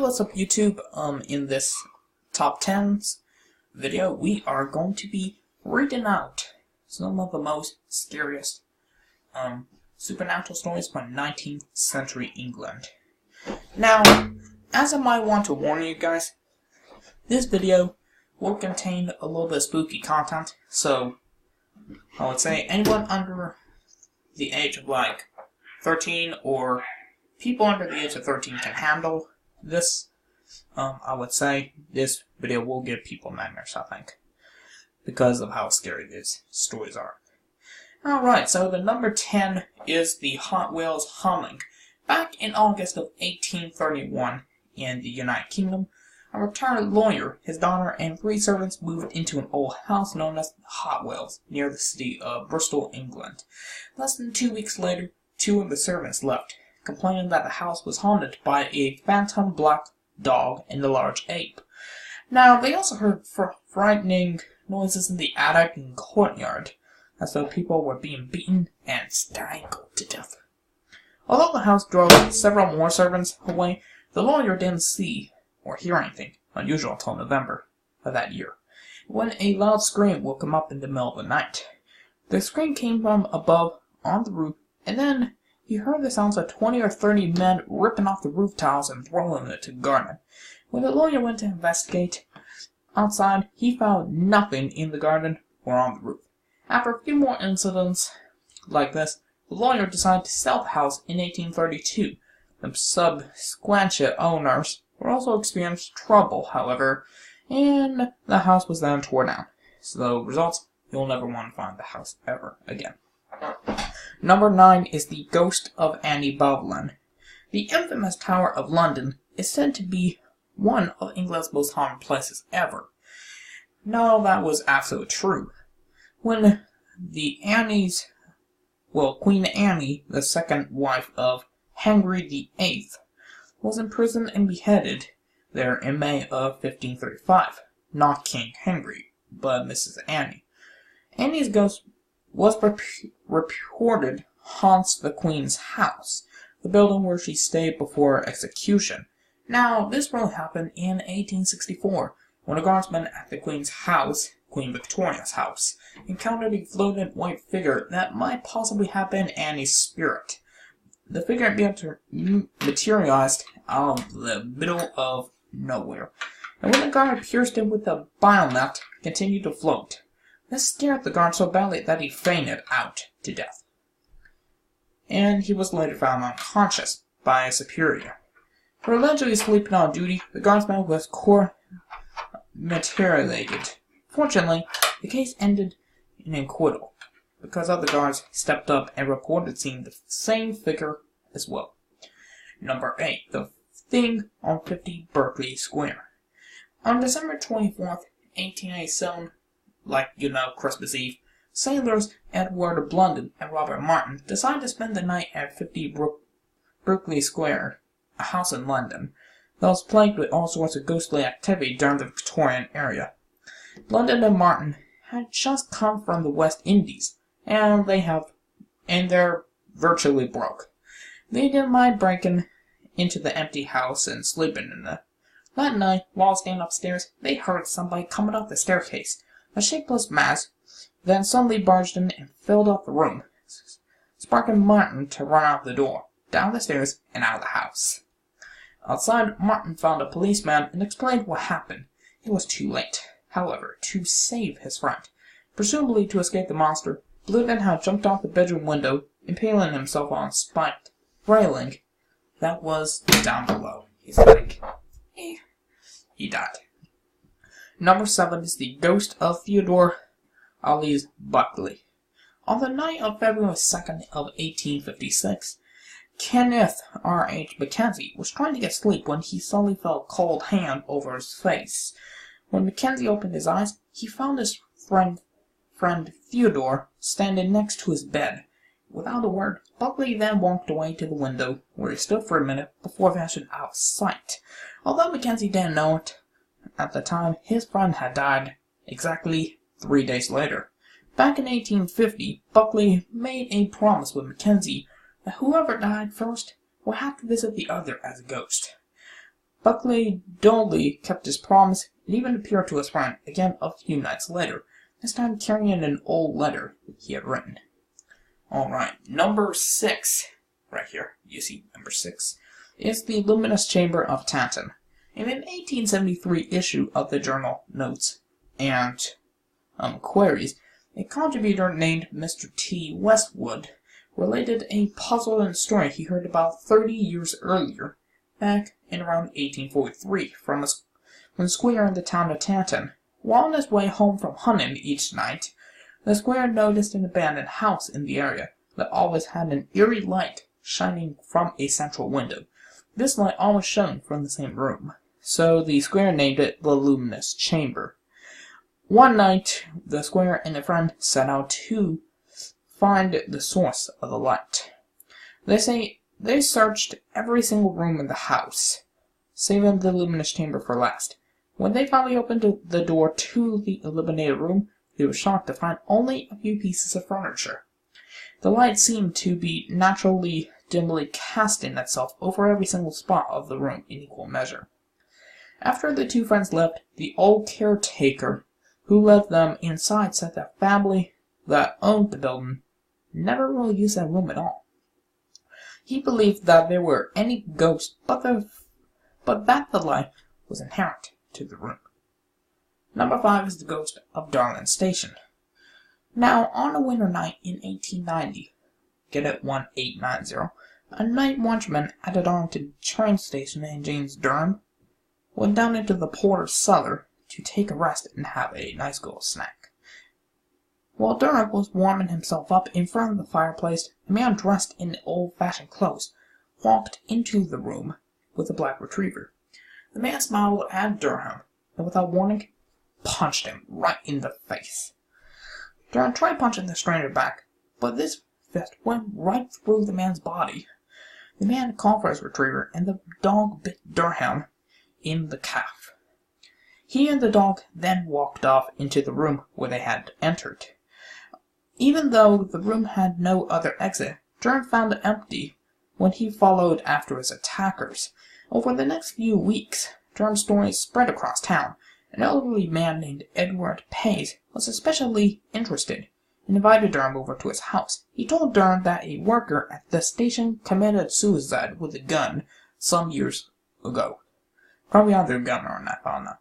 what's up YouTube? In this top 10s video, we are going to be reading out some of the most scariest supernatural stories from 19th century England. Now, as I might want to warn you guys, this video will contain a little bit of spooky content, so I would say anyone under the age of like 13 or people under the age of 13 can handle this. I would say this video will give people nightmares, I think, because of how scary these stories are. Alright, so the number 10 is the Hot Wheels humming. Back in August of 1831 in the United Kingdom, a retired lawyer, his daughter, and 3 servants moved into an old house known as Hot Wheels near the city of Bristol, England. Less than 2 weeks later, 2 of the servants left, complaining that the house was haunted by a phantom black dog and a large ape. Now, they also heard frightening noises in the attic and courtyard, as though people were being beaten and strangled to death. Although the house drove several more servants away, the lawyer didn't see or hear anything unusual until November of that year, when a loud scream woke him up in the middle of the night. The scream came from above on the roof, and then he heard the sounds of 20 or 30 men ripping off the roof tiles and throwing it to the garden. When the lawyer went to investigate outside, he found nothing in the garden or on the roof. After a few more incidents like this, the lawyer decided to sell the house in 1832. The subsequent owners were also experienced trouble, however, and the house was then torn down. So, results, you'll never want to find the house ever again. Number 9 is the Ghost of Annie Boleyn. The infamous Tower of London is said to be one of England's most haunted places ever. No, that was absolutely true. When the Queen Annie, the second wife of Henry VIII, was imprisoned and beheaded there in May of 1535. Not King Henry, but Mrs. Annie. Annie's ghost was reported haunts the Queen's house, the building where she stayed before execution. Now, this really happened in 1864, when a guardsman at the Queen's house, Queen Victoria's house, encountered a floating white figure that might possibly have been Annie's spirit. The figure materialized out of the middle of nowhere, and when the guard pierced him with a bayonet, continued to float. This scared the guard so badly that he fainted out to death, and he was later found unconscious by a superior. For allegedly sleeping on duty, the guardsman was materialized. Fortunately, the case ended in acquittal, because other guards stepped up and reported seeing the same figure as well. Number 8. The Thing on 50 Berkeley Square. On December 24th, 1887, Christmas Eve, sailors Edward Blunden and Robert Martin decided to spend the night at 50 Berkeley Square, a house in London that was plagued with all sorts of ghostly activity during the Victorian era. Blunden and Martin had just come from the West Indies, and they're virtually broke. They didn't mind breaking into the empty house and sleeping in it. That night, while staying upstairs, they heard somebody coming up the staircase. A shapeless mass then suddenly barged in and filled up the room, sparking Martin to run out the door, down the stairs, and out of the house. Outside, Martin found a policeman and explained what happened. It was too late, however, to save his friend. Presumably to escape the monster, Blunden had jumped off the bedroom window, impaling himself on a spiked railing that was down below. He died. Number 7 is the Ghost of Theodore Alice Buckley. On the night of February 2nd of 1856, Kenneth R.H. Mackenzie was trying to get sleep when he suddenly felt a cold hand over his face. When Mackenzie opened his eyes, he found his friend Theodore standing next to his bed. Without a word, Buckley then walked away to the window, where he stood for a minute before vanishing out of sight. Although Mackenzie didn't know it at the time, his friend had died exactly 3 days later. Back in 1850, Buckley made a promise with Mackenzie that whoever died first would have to visit the other as a ghost. Buckley dully kept his promise and even appeared to his friend again a few nights later, this time carrying an old letter he had written. Alright, number 6, right here, you see number 6, is the luminous chamber of Tanton. In an 1873 issue of the journal Notes and Queries, a contributor named Mr. T. Westwood related a puzzling story he heard about 30 years earlier, back in around 1843, from a squire in the town of Tanton. While on his way home from hunting each night, the squire noticed an abandoned house in the area that always had an eerie light shining from a central window. This light always shone from the same room, so the squire named it the luminous chamber. One night, the squire and a friend set out to find the source of the light. They say they searched every single room in the house, saving the luminous chamber for last. When they finally opened the door to the illuminated room, they were shocked to find only a few pieces of furniture. The light seemed to be naturally dimly casting itself over every single spot of the room in equal measure. After the two friends left, the old caretaker who let them inside said that family that owned the building never really used that room at all. He believed that there were any ghosts, but that the light was inherent to the room. Number 5 is the ghost of Darling Station. Now, on a winter night in 1890, get it 1890, a night watchman at a Darlington train station in James Durham went down into the porter's cellar to take a rest and have a nice little snack. While Durham was warming himself up in front of the fireplace, a man dressed in old-fashioned clothes walked into the room with a black retriever. The man smiled at Durham, and without warning, punched him right in the face. Durham tried punching the stranger back, but this fist went right through the man's body. The man called for his retriever, and the dog bit Durham in the calf. He and the dog then walked off into the room where they had entered. Even though the room had no other exit, Durham found it empty when he followed after his attackers. Over the next few weeks, Durham's story spread across town. An elderly man named Edward Pace was especially interested and invited Durham over to his house. He told Durham that a worker at the station committed suicide with a gun some years ago. Probably either a gun or a knife, I don't know.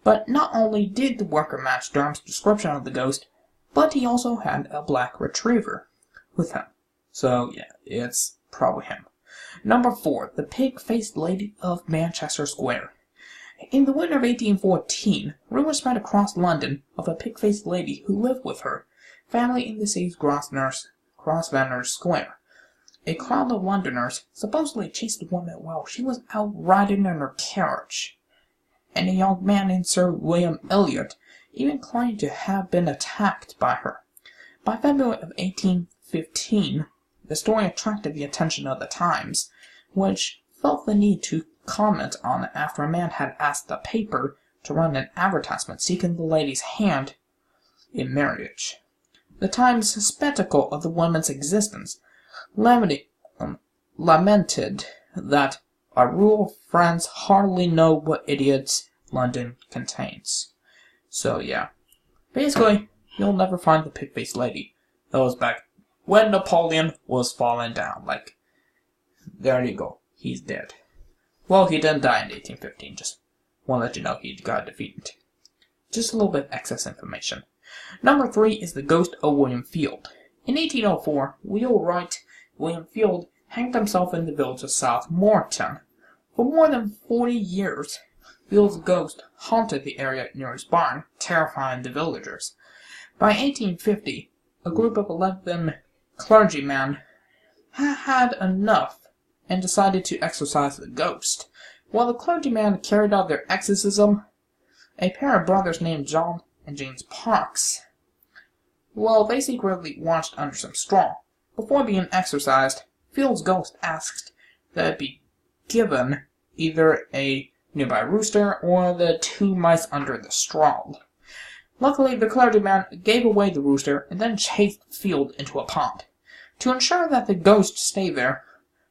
But not only did the worker match Durham's description of the ghost, but he also had a black retriever with him. So, yeah, it's probably him. Number 4, the pig-faced lady of Manchester Square. In the winter of 1814, rumors spread across London of a pig-faced lady who lived with her family in the city's Grosvenor Square. A crowd of Londoners supposedly chased the woman while she was out riding in her carriage, and a young man named Sir William Elliot even claimed to have been attacked by her. By February of 1815, the story attracted the attention of the Times, which felt the need to comment on it after a man had asked the paper to run an advertisement seeking the lady's hand in marriage. The Times' spectacle of the woman's existence lamented that our rural friends hardly know what idiots London contains. So, yeah. Basically, you'll never find the pig-faced lady. That was back when Napoleon was falling down. Like, there you go. He's dead. Well, he didn't die in 1815. Just want to let you know he got defeated. Just a little bit of excess information. Number 3 is the ghost of William Field. In 1804, wheelwright William Field hanged himself in the village of South Morton. For more than 40 years, Field's ghost haunted the area near his barn, terrifying the villagers. By 1850, a group of 11 clergymen had enough and decided to exorcise the ghost. While the clergymen carried out their exorcism, a pair of brothers named John and James Parks, they secretly watched under some straw. Before being exorcised, Field's ghost asked that it be given either a nearby rooster or the 2 mice under the straw. Luckily, the clergyman gave away the rooster and then chased Field into a pond. To ensure that the ghost stayed there,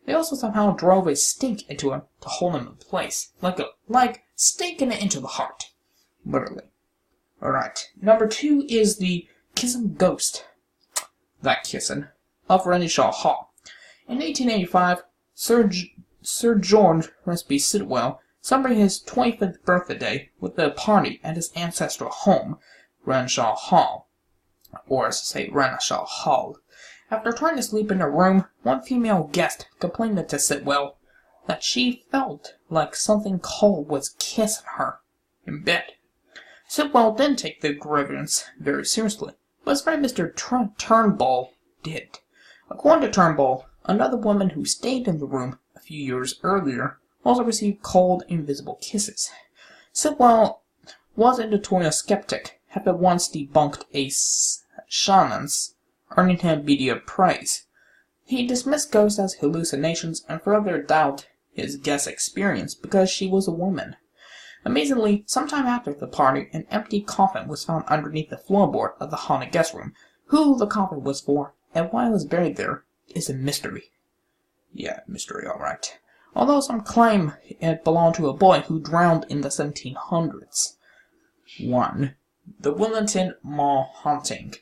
They also somehow drove a stake into him to hold him in place, like staking it into the heart, literally. All right, number 2 is the kissing ghost. That kissing of Renishaw Hall. In 1885, Sir George Resby Sidwell celebrated his 25th birthday with a party at his ancestral home, Renishaw Hall, or as to say, Renishaw Hall. After trying to sleep in her room, one female guest complained to Sidwell that she felt like something cold was kissing her in bed. Sidwell didn't take the grievance very seriously, but his friend Mr. Turnbull did. According to Turnbull, another woman who stayed in the room a few years earlier also received cold, invisible kisses. Sidwell was a notorious skeptic, having once debunked a shaman's, earning him media praise. He dismissed ghosts as hallucinations and further doubted his guest's experience because she was a woman. Amazingly, sometime after the party, an empty coffin was found underneath the floorboard of the haunted guest room. Who the coffin was for, and why it was buried there, is a mystery. Yeah, mystery, alright. Although some claim it belonged to a boy who drowned in the 1700s. 1. The Wellington Mall Haunting.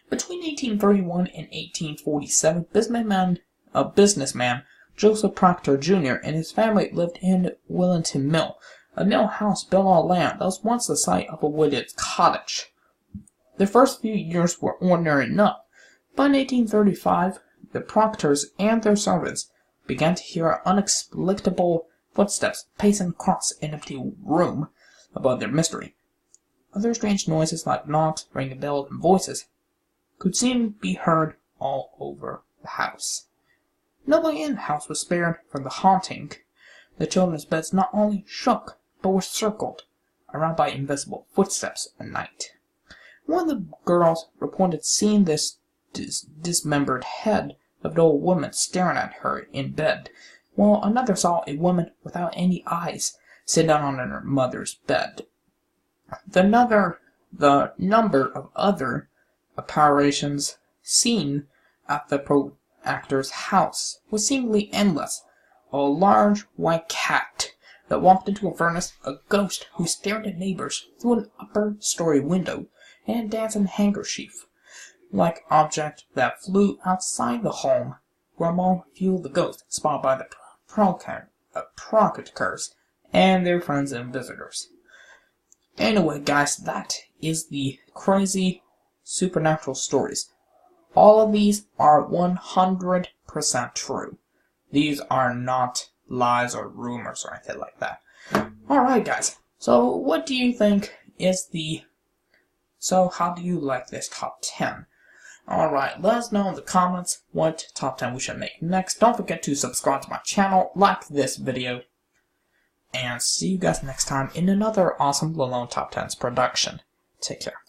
Between 1831 and 1847, businessman Joseph Proctor Jr. and his family lived in Wellington Mill, a mill house built on land that was once the site of a wooded cottage. The first few years were ordinary enough, but in 1835, the Proctors and their servants began to hear unexplicable footsteps pacing across an empty room above their mystery. Other strange noises like knocks, ringing bells, and voices could seem to be heard all over the house. Nobody in the house was spared from the haunting. The children's beds not only shook, but were circled around by invisible footsteps at night. One of the girls reported seeing this dismembered head of an old woman staring at her in bed, while another saw a woman without any eyes sit down on her mother's bed. The number of other apparitions seen at the actor's house was seemingly endless. A large white cat that walked into a furnace, a ghost who stared at neighbors through an upper-story window, and a dancing handkerchief-like object that flew outside the home, were among few of the ghosts spotted by the Proctors and their friends and visitors. Anyway, guys, that is the crazy supernatural stories. All of these are 100% true. These are not lies or rumors or anything like that. Alright, guys. So, what do you think is the... So, how do you like this top 10? Alright, let us know in the comments what top 10 we should make next. Don't forget to subscribe to my channel, like this video, and see you guys next time in another awesome Lalone Top 10's production. Take care.